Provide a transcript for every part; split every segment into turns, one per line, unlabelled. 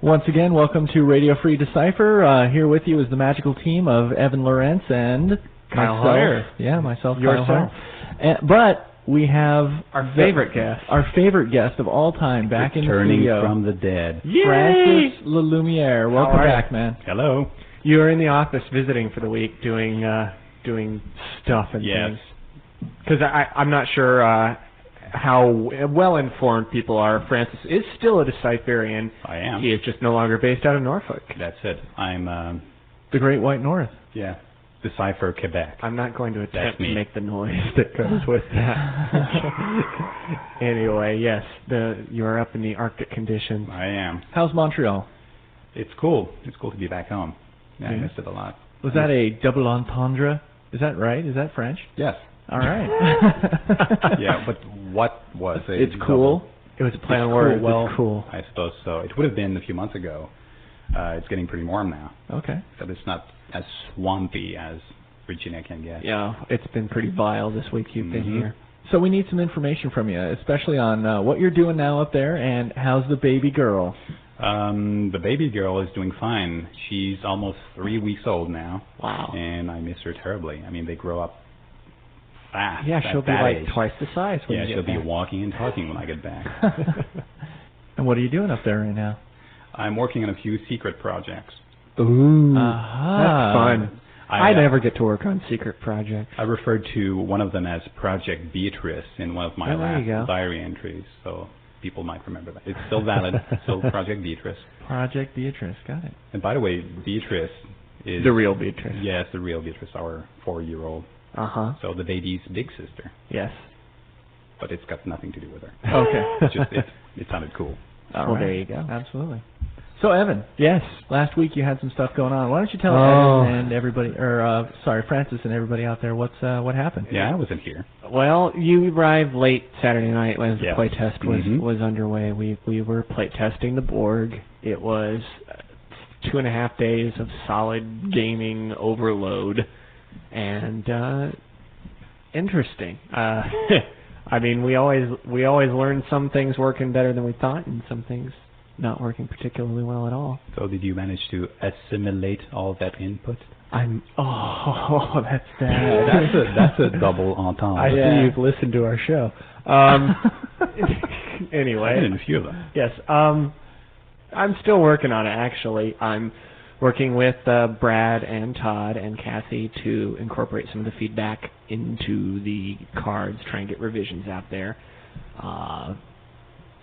Once again, welcome to Radio Free Decipher. Here with you is the magical team of Evan Lawrence and
Kyle Hunter.
Yeah, myself,
yourself.
Kyle Hunter. But we have
our favorite guest.
Our favorite guest of all time back in the studio.
Returning from the dead.
Yay!
Francis Lalumiere. Welcome back, man.
Hello.
You were in the office visiting for the week doing stuff and things. Because I'm not sure how well-informed people are. Francis is still a Decipherian.
I am.
He is just no longer based out of Norfolk.
That's it. I'm,
the Great White North.
yeah, Decipher, Quebec.
I'm not going to attempt
me.
to make the noise that goes with that. Anyway, yes, you're up in the Arctic conditions.
I am.
How's Montreal?
It's cool. It's cool to be back home. Yeah, I missed it a lot.
Was that a double entendre? Is that right? Is that French?
Yes.
All right.
Yeah, but what was it?
It's cool.
It was a play on words.
Well,
it's cool.
I suppose so. It would have been a few months ago. It's getting pretty warm now.
Okay.
But it's not as swampy as Virginia can get.
Yeah, it's been pretty vile this week you've been here.
So we need some information from you, especially on what you're doing now up there and how's the baby girl?
The baby girl is doing fine. She's almost 3 weeks old now.
Wow.
And I miss her terribly. I mean, they grow up fast.
Yeah, she'll be like
age.
twice the size when
Yeah,
you
she'll
get
be
back.
walking and talking when I get back.
And what are you doing up there right now?
I'm working on a few secret projects.
Ooh,
Aha.
that's fun. I never get to work on secret projects.
I referred to one of them as Project Beatrice in one of my
there you go.
last diary entries, so people might remember that. It's still valid, still Project Beatrice.
Project Beatrice, got it.
And by the way, Beatrice is...
The real Beatrice.
Yes, the real Beatrice, our 4-year-old.
Uh-huh.
So the baby's big sister.
Yes.
But it's got nothing to do with her.
Okay.
It's just, it sounded cool.
Well, there you go.
Absolutely. So, Evan.
Yes.
Last week you had some stuff going on. Why don't you tell Evan and everybody, Francis and everybody out there what happened?
Yeah, I wasn't here.
Well, you arrived late Saturday night when the
Yes.
playtest was underway. We were playtesting the Borg. It was 2.5 days of solid gaming overload and interesting. I mean, we always learn some things working better than we thought, and some things not working particularly well at all.
So did you manage to assimilate all that input?
That's bad.
That's a double entendre.
I see you've listened to our show. Anyway.
I did a few of them.
Yes. I'm still working on it, actually. I'm working with Brad and Todd and Kathy to incorporate some of the feedback into the cards, try and get revisions out there.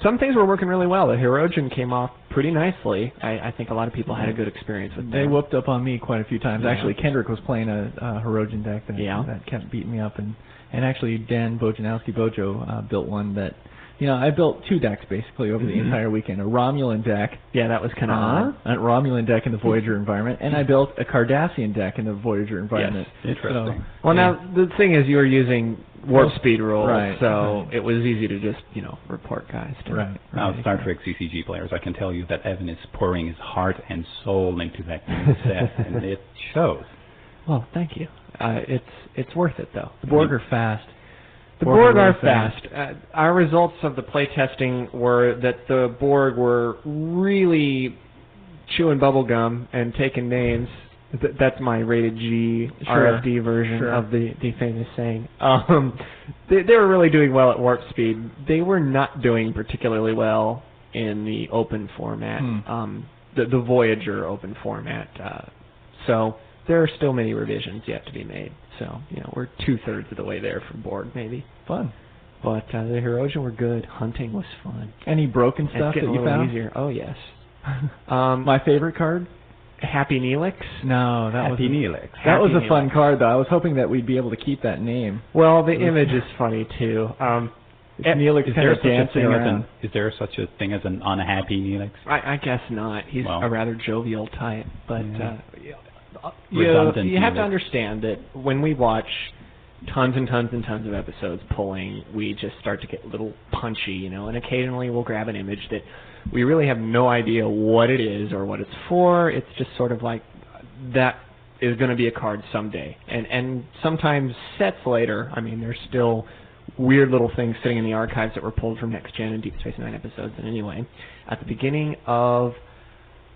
Some things were working really well. The Herogen came off pretty nicely. I think a lot of people had a good experience with
They
them.
whooped up on me quite a few times.
Yeah.
Actually, Kendrick was playing a Herogen deck that kept beating me up. And actually, Dan Bojanowski, Bojo, built one that... I built 2 decks basically over the entire weekend. A Romulan deck.
Yeah, that was kind of odd.
A Romulan deck in the Voyager environment. And I built a Cardassian deck in the Voyager environment.
Yes, interesting.
Well, now, the thing is, you were using warp speed rules,
right.
so it was easy to just, report guys.
Right.
Now, Star Trek CCG players, I can tell you that Evan is pouring his heart and soul into that new set, and it shows.
Well, thank you. It's worth it, though.
The Borg are fast.
The Borg are fast. Our results of the playtesting were that the Borg were really chewing bubblegum and taking names. That's my rated G RFD version of the famous saying. They were really doing well at warp speed. They were not doing particularly well in the open format, the Voyager open format. So there are still many revisions yet to be made. So, we're 2/3 of the way there for Borg, maybe.
Fun.
But the Herogen were good. Hunting was fun.
Any broken stuff that you found?
Easier. Oh, yes.
My favorite card?
Happy Neelix?
No, that
Happy Neelix.
That was a fun card, though. I was hoping that we'd be able to keep that name.
Well, the image is funny, too.
Neelix kind of dancing around.
Is there such a thing as an unhappy Neelix?
I guess not. He's a rather jovial type, but...
Redundant
you have to
Neelix.
understand that when we watch tons and tons and tons of episodes pulling, we just start to get a little punchy, and occasionally we'll grab an image that we really have no idea what it is or what it's for. It's just sort of like that is going to be a card someday. And sometimes sets later, there's still weird little things sitting in the archives that were pulled from Next Gen and Deep Space Nine episodes. And anyway, at the beginning of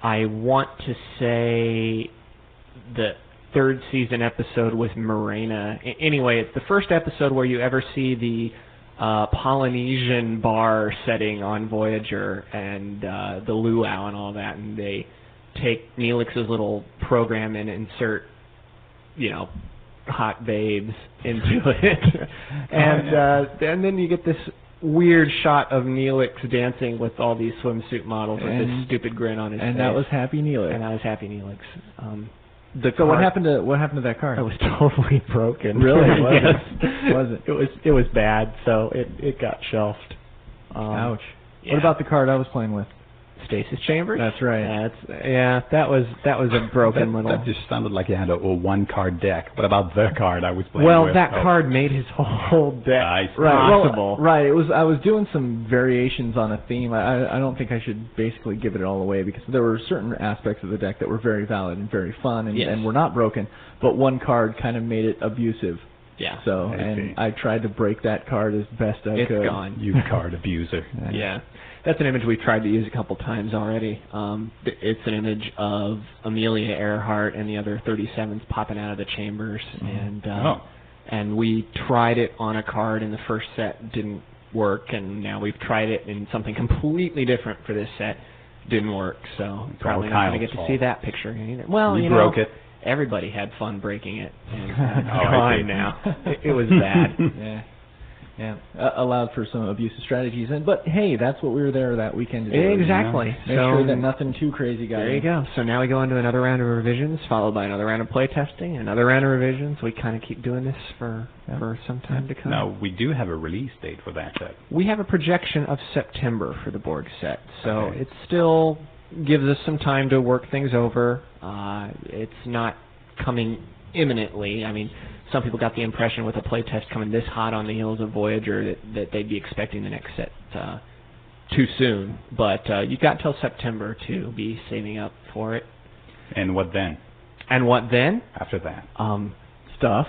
I want to say the 3rd season episode with Morena. Anyway, it's the first episode where you ever see the Polynesian bar setting on Voyager and the luau and all that, and they take Neelix's little program and insert, hot babes into it. And then you get this weird shot of Neelix dancing with all these swimsuit models with this stupid grin on his face.
And that was Happy Neelix.
And that was Happy Neelix.
So what happened to that card?
It was totally broken.
Really?
Was it? It was bad, so it got shelved.
Ouch. Yeah. What about the card I was playing with?
Stasis Chambers?
That's right.
That was a broken little...
That just sounded like you had a one-card deck. What about the card I was playing with?
Well, that card made his whole deck possible.
Right. I was doing some variations on a theme. I don't think I should basically give it all away because there were certain aspects of the deck that were very valid and very fun and were not broken, but one card kind of made it abusive.
Yeah.
So, I tried to break that card as best I could.
It's gone.
You card abuser.
Yeah. That's an image we've tried to use a couple times already. It's an image of Amelia Earhart and the other 37s popping out of the chambers, and we tried it on a card in the first set, didn't work, and now we've tried it in something completely different for this set, didn't work. So probably not going to get to see that picture either. Well,
you broke it.
Everybody had fun breaking it, and it's gone now. It was bad.
Yeah, allowed for some abusive strategies, but hey, that's what we were there that weekend to do.
Exactly.
Make sure that nothing too crazy got in.
There you go. So now we go into another round of revisions, followed by another round of playtesting, another round of revisions. We kind of keep doing this for some time to come.
Now, we do have a release date for that set.
We have a projection of September for the Borg set, so it still gives us some time to work things over. It's not coming imminently. I mean, some people got the impression with a playtest coming this hot on the heels of Voyager that they'd be expecting the next set too soon. But you've got till September to be saving up for it.
And what then? After that.
Stuff.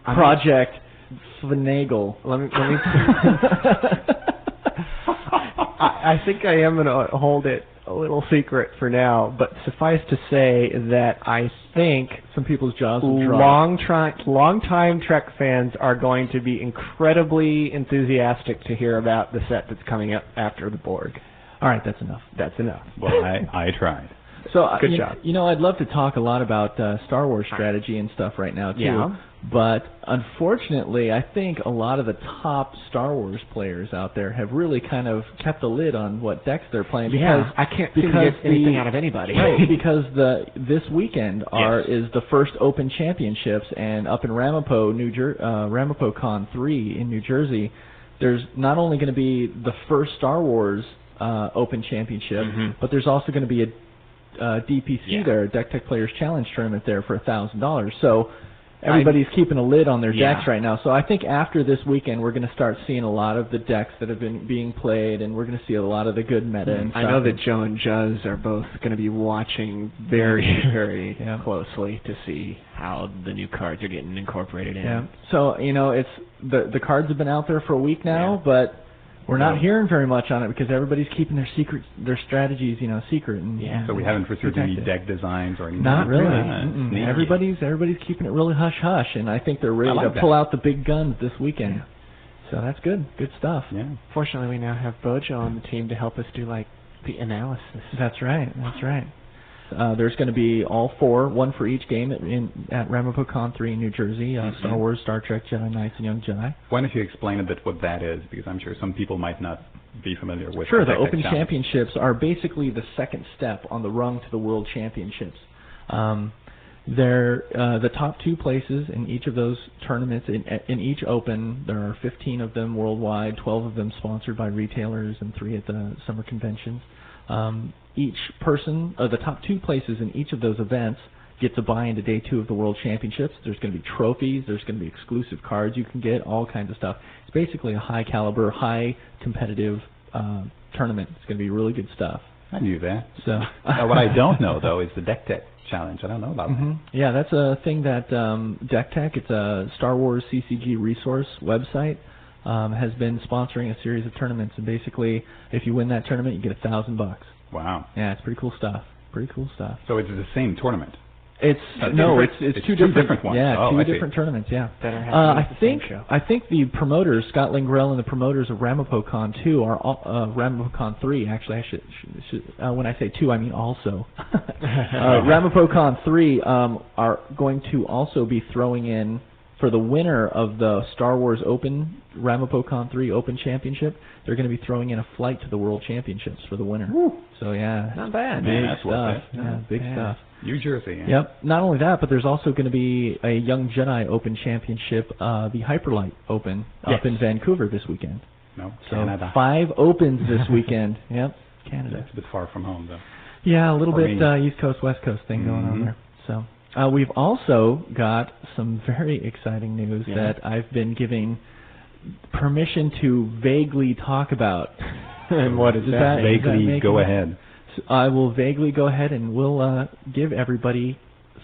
Project Finagle.
Let me I think I am going to hold it a little secret for now, but suffice to say that I think
some people's jaws will drop.
Long-time Trek fans are going to be incredibly enthusiastic to hear about the set that's coming up after the Borg.
All right, that's enough.
Well, I tried.
So
good job.
I'd love to talk a lot about Star Wars strategy and stuff right now too.
Yeah.
But unfortunately, I think a lot of the top Star Wars players out there have really kind of kept the lid on what decks they're playing. Because
I can't seem to get anything out of anybody.
Right, because this weekend is the first Open Championships, and up in RamapoCon 3 in New Jersey, there's not only going to be the first Star Wars Open Championship, but there's also going to be a DPC there, a Deck Tech Players Challenge Tournament there for $1,000. So everybody's keeping a lid on their decks right now. So I think after this weekend, we're going to start seeing a lot of the decks that have been being played, and we're going to see a lot of the good meta and stuff.
I know that Joe and Juz are both going to be watching very, very closely to see how the new cards are getting incorporated in.
Yeah. So, it's the cards have been out there for a week now, but we're not hearing very much on it because everybody's keeping their strategies, secret. And,
so we haven't received any deck designs or anything?
Not really. Everybody's keeping it really hush-hush, and I think they're ready to pull out the big guns this weekend. Yeah. So that's good. Good stuff.
Yeah. Fortunately, we now have Bojo on the team to help us do, the analysis.
That's right. There's going to be all four, one for each game at RamapoCon 3 in New Jersey, Star Wars, Star Trek, Jedi Knights, and Young Jedi.
Why don't you explain a bit what that is, because I'm sure some people might not be familiar with
Sure, the Open Championships are basically the second step on the rung to the World Championships. They're the top two places in each of those tournaments. In each Open, there are 15 of them worldwide, 12 of them sponsored by retailers, and 3 at the summer conventions. Each person, the top 2 places in each of those events, gets a buy into Day 2 of the World Championships. There's going to be trophies. There's going to be exclusive cards you can get, all kinds of stuff. It's basically a high caliber, high competitive tournament. It's going to be really good stuff.
I knew that.
So
what I don't know, though, is the Deck Tech Challenge. I don't know about that.
Yeah, that's a thing that Deck Tech, it's a Star Wars CCG resource website, has been sponsoring a series of tournaments. And basically, if you win that tournament, you get $1,000.
Wow.
Yeah, it's pretty cool stuff. pretty cool stuff.
So it's the same tournament.
It's two different
ones.
Yeah,
two
different tournaments. Yeah.
I
think the promoters, Scott Lingrell and the promoters of RamapoCon 2 are RamapoCon 3. Actually, I should when I say 2, I mean also. RamapoCon 3 are going to also be throwing in, for the winner of the Star Wars Open, RamapoCon 3 Open Championship, they're going to be throwing in a flight to the World Championships for the winner.
Woo.
So yeah,
not bad.
Big
That's
stuff. Yeah, big stuff.
New Jersey. Yeah.
Yep. Not only that, but there's also going to be a Young Jedi Open Championship, the Hyperlight Open, up in Vancouver this weekend.
No,
so
Canada.
5 opens this weekend. Yep, Canada.
That's a bit far from home, though.
Yeah, a little bit East Coast, West Coast thing going on there. So we've also got some very exciting news that I've been giving permission to vaguely talk about.
And what is that?
Vaguely go ahead.
So I will vaguely go ahead and we'll give everybody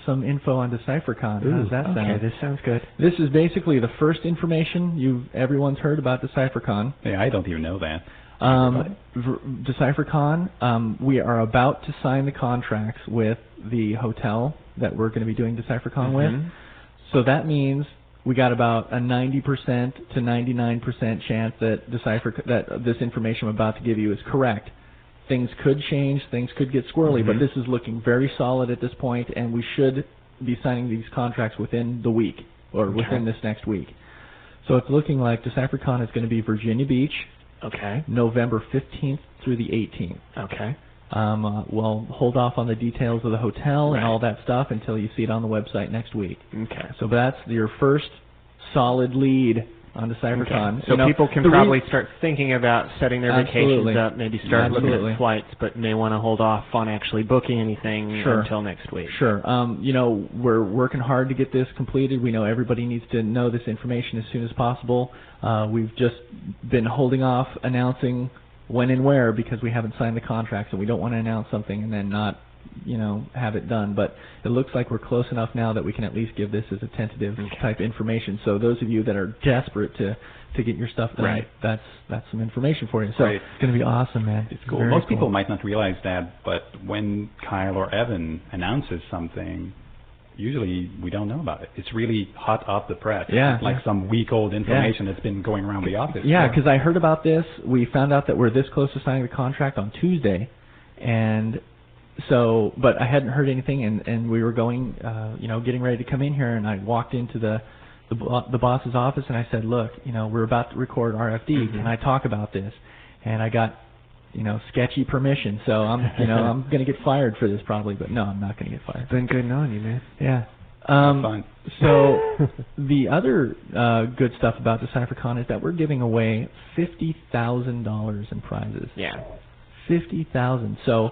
some info on DecipherCon. How does that sound?
Okay, this sounds good.
This is basically the first information everyone's heard about DecipherCon.
Yeah, I don't even know that.
DecipherCon, we are about to sign the contracts with the hotel that we're going to be doing DecipherCon with. So that means we got about a 90% to 99% chance that that this information I'm about to give you is correct. Things could change, things could get squirrely, but this is looking very solid at this point, and we should be signing these contracts within the week, or within this next week. So it's looking like DecipherCon is going to be Virginia Beach, November 15th through the 18th.
Okay.
We'll hold off on the details of the hotel and all that stuff until you see it on the website next week.
Okay.
So that's your first solid lead on DecipherCon.
So people can probably start thinking about setting their vacations up, maybe start looking at flights, but may want to hold off on actually booking anything until next week.
Sure. We're working hard to get this completed. We know everybody needs to know this information as soon as possible. We've just been holding off announcing when and where because we haven't signed the contracts, and we don't want to announce something and then not have it done. But it looks like we're close enough now that we can at least give this as a tentative type information. So those of you that are desperate to get your stuff done, that's some information for you. So it's going to be awesome, man.
It's cool. Most people might not realize that, but when Kyle or Evan announces something, usually we don't know about it. It's really hot off the press.
Yeah.
Like some week-old information that's been going around the office.
Yeah, because I heard about this. We found out that we're this close to signing the contract on Tuesday, and so, but I hadn't heard anything, and we were going, getting ready to come in here, and I walked into the boss's office, and I said, look, we're about to record RFD. Can I talk about this? And I got, sketchy permission, so I'm, I'm going to get fired for this probably, but no, I'm not going to get fired.
It's been good knowing you, man.
Yeah.
Fine.
So the other good stuff about DecipherCon is that we're giving away $50,000 in prizes.
Yeah.
$50,000. So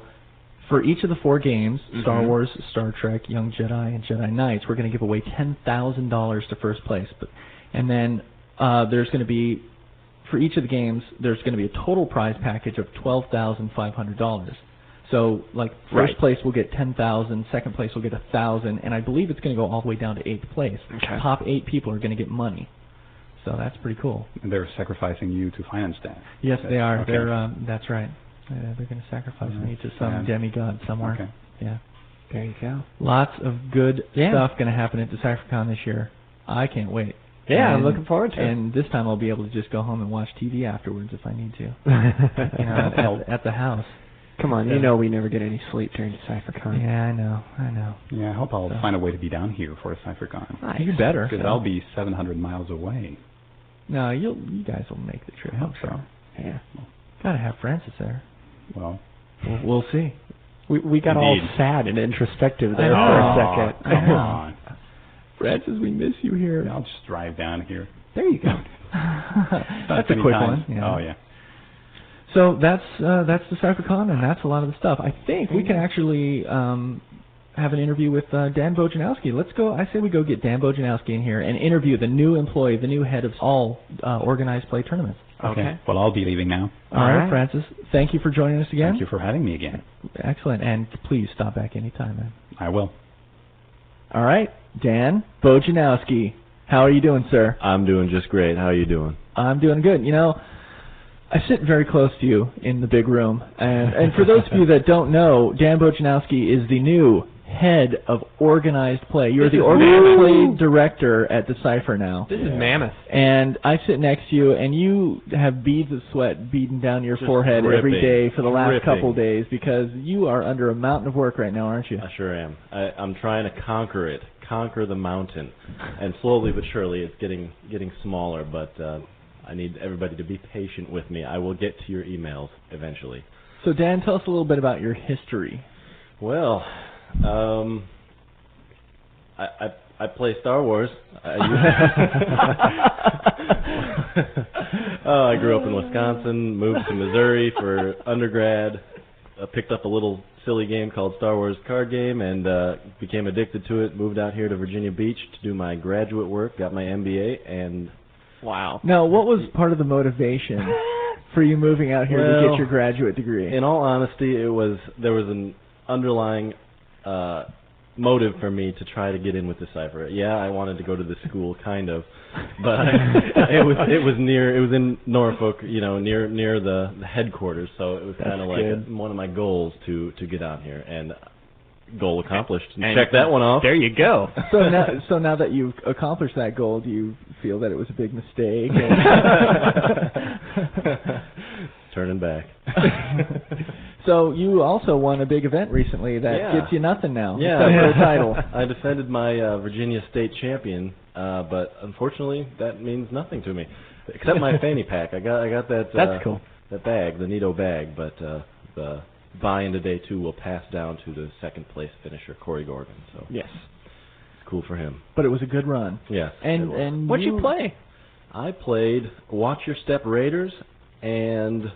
for each of the 4 games, Star Wars, Star Trek, Young Jedi, and Jedi Knights, we're going to give away $10,000 to first place. And then there's going to be, for each of the games, there's going to be a total prize package of $12,500. So, like, first place will get $10,000, second place will get $1,000, and I believe it's going to go all the way down to 8th place.
Okay.
Top 8 people are going to get money. So that's pretty cool.
And they're sacrificing you to finance that.
Yes, they are. Okay. That's right. They're going to sacrifice me to some demigod somewhere.
Okay.
Yeah.
There you go.
Lots of good stuff going to happen at DecipherCon this year. I can't wait.
Yeah, I'm looking forward to it.
And this time I'll be able to just go home and watch TV afterwards if I need to. At the house.
Come on, we never get any sleep during DecipherCon.
Yeah, I know.
Yeah, I hope I'll find a way to be down here for DecipherCon.
Nice. You better.
Because I'll be 700 miles away.
No, you guys will make the trip.
I hope so.
Yeah. Gotta have Francis there.
Well,
we'll see.
We got all sad and introspective there for a second.
Come on.
Francis, we miss you here.
I'll just drive down here.
There you go. That's a quick one. Yeah.
Oh, yeah.
So that's DecipherCon, and that's a lot of the stuff. I think we can actually have an interview with Dan Bojanowski. Let's go. I say we go get Dan Bojanowski in here and interview the new employee, the new head of all organized play tournaments.
Okay. Well, I'll be leaving now.
All right, Francis. Thank you for joining us again.
Thank you for having me again.
Excellent. And please stop back anytime, man.
I will.
All right. Dan Bojanowski. How are you doing, sir?
I'm doing just great. How are you doing?
I'm doing good. I sit very close to you in the big room, and for those of you that don't know, Dan Bojanowski is the new head of organized play. You're the organized play director at Decipher now.
This is mammoth.
And I sit next to you, and you have beads of sweat beating down your forehead every day for the last couple days because you are under a mountain of work right now, aren't you?
I sure am. I'm trying to conquer the mountain, and slowly but surely it's getting smaller, but I need everybody to be patient with me. I will get to your emails eventually.
So Dan, tell us a little bit about your history.
Well, I play Star Wars. I grew up in Wisconsin, moved to Missouri for undergrad, picked up a little silly game called Star Wars card game, and became addicted to it, moved out here to Virginia Beach to do my graduate work, got my MBA, and...
Wow.
Now, what was part of the motivation for you moving out here to get your graduate degree?
In all honesty, there was an underlying motive for me to try to get in with Decipher. Yeah, I wanted to go to the school, kind of, but it was in Norfolk, near the headquarters. So it was kind of like one of my goals to get on here, and goal accomplished. And check that one off.
There you go.
So now that you've accomplished that goal, do you feel that it was a big mistake?
Turning back.
So you also won a big event recently that gets you nothing now.
Yeah,
for a title.
I defended my Virginia State champion, but unfortunately that means nothing to me, except my fanny pack. I got that.
That's cool.
That bag, the Nito bag, but the buy-in to day 2 will pass down to the second place finisher, Corey Gorgon. So
yes,
it's cool for him.
But it was a good run.
Yes.
And
what'd you play?
I played Watch Your Step Raiders and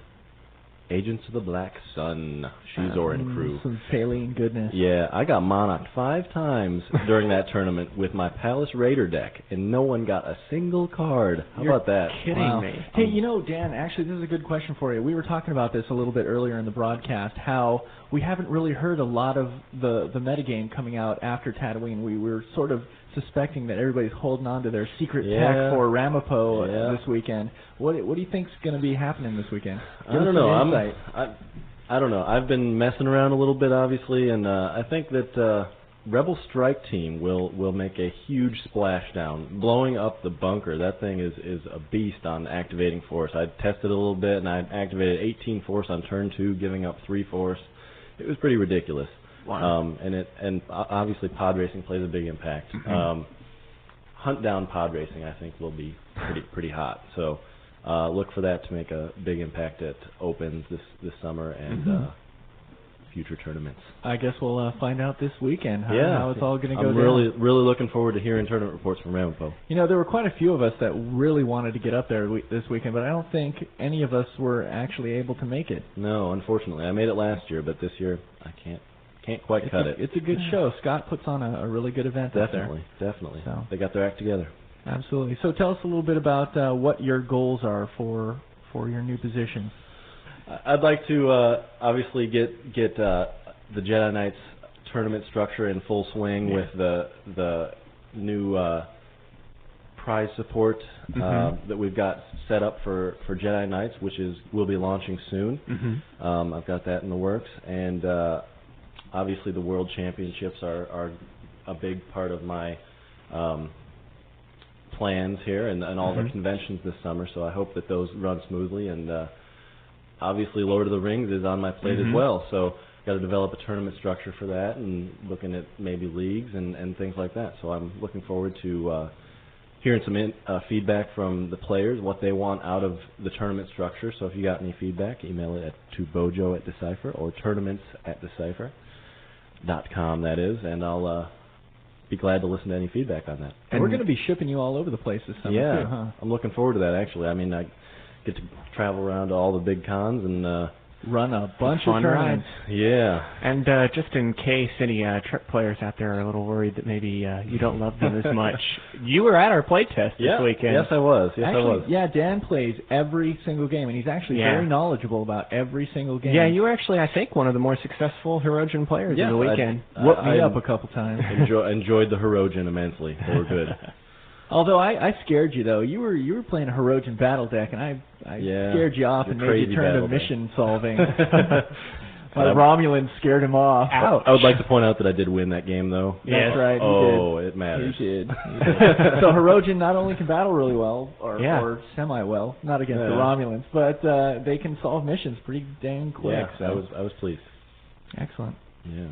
Agents of the Black Sun, Shizor and crew.
Some Faline goodness.
Yeah, I got monarched 5 times during that tournament with my Palace Raider deck, and no one got a single card. How about that?
Kidding me.
Hey, Dan, actually, this is a good question for you. We were talking about this a little bit earlier in the broadcast, how we haven't really heard a lot of the metagame coming out after Tatooine. We were sort of suspecting that everybody's holding on to their secret tech for Ramapo this weekend. What do you think's going to be happening this weekend?
I don't know. I don't know. I've been messing around a little bit, obviously, and I think that Rebel Strike Team will make a huge splashdown, blowing up the bunker. That thing is a beast on activating force. I tested a little bit, and I activated 18 force on turn 2, giving up 3 force. It was pretty ridiculous.
Wow.
And obviously pod racing plays a big impact. Hunt down pod racing, I think, will be pretty hot. So look for that to make a big impact at Opens this summer and future tournaments.
I guess we'll find out this weekend how it's all going to go down.
I'm really looking forward to hearing tournament reports from Ramapo.
There were quite a few of us that really wanted to get up there this weekend, but I don't think any of us were actually able to make it.
No, unfortunately. I made it last year, but this year I can't quite cut it.
It's a good show. Scott puts on a really good event up there.
Definitely.
So.
They got their act together.
Absolutely. So tell us a little bit about what your goals are for your new position.
I'd like to obviously get the Jedi Knights tournament structure in full swing with the new prize support that we've got set up for Jedi Knights, which will be launching soon. I've got that in the works, and obviously the World Championships are a big part of my plans here, and all the conventions this summer. So I hope that those run smoothly, and obviously Lord of the Rings is on my plate as well. So got to develop a tournament structure for that, and looking at maybe leagues and things like that. So I'm looking forward to hearing some feedback from the players, what they want out of the tournament structure. So if you got any feedback, email it to Bojo@Decipher or tournaments@Decipher.com, that is, and I'll be glad to listen to any feedback on that.
And we're going to be shipping you all over the place this summer too, huh?
I'm looking forward to that, actually. I mean, I get to travel around to all the big cons and
run a bunch of tournaments.
Yeah.
And just in case any Trek players out there are a little worried that maybe you don't love them as much, you were at our playtest this weekend.
Yes, I was.
Yeah, Dan plays every single game, and he's actually very knowledgeable about every single game.
Yeah, you were actually, I think, one of the more successful Herogen players of the weekend.
Whooped me up a couple times.
Enjoyed the Herogen immensely. They were good.
Although I scared you though. You were playing a Hirogen battle deck, and I scared you off and made you turn to mission solving. My Romulan scared him off.
I would like to point out that I did win that game, though.
That's right.
It matters.
You did. So Hirogen not only can battle really well, or semi-well, not against the Romulans, but they can solve missions pretty dang quick.
Yeah,
so
I was pleased.
Excellent.
Yeah.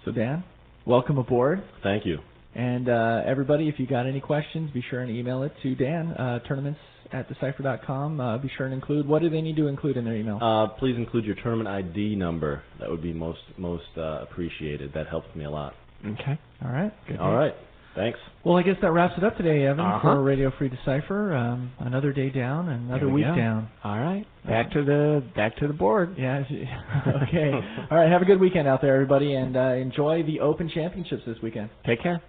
So Dan, welcome aboard.
Thank you.
And everybody, if you got any questions, be sure and email it to Dan, tournaments@decipher.com. Be sure and include, what do they need to include in their email?
Please include your tournament ID number. That would be most appreciated. That helps me a lot.
Okay. All right. Good.
All right. Thanks.
Well, I guess that wraps it up today, Evan, for Radio Free Decipher. Another day down, another week down.
All right. Back to the board.
Yeah. Okay. All right. Have a good weekend out there, everybody, and enjoy the Open Championships this weekend.
Take care.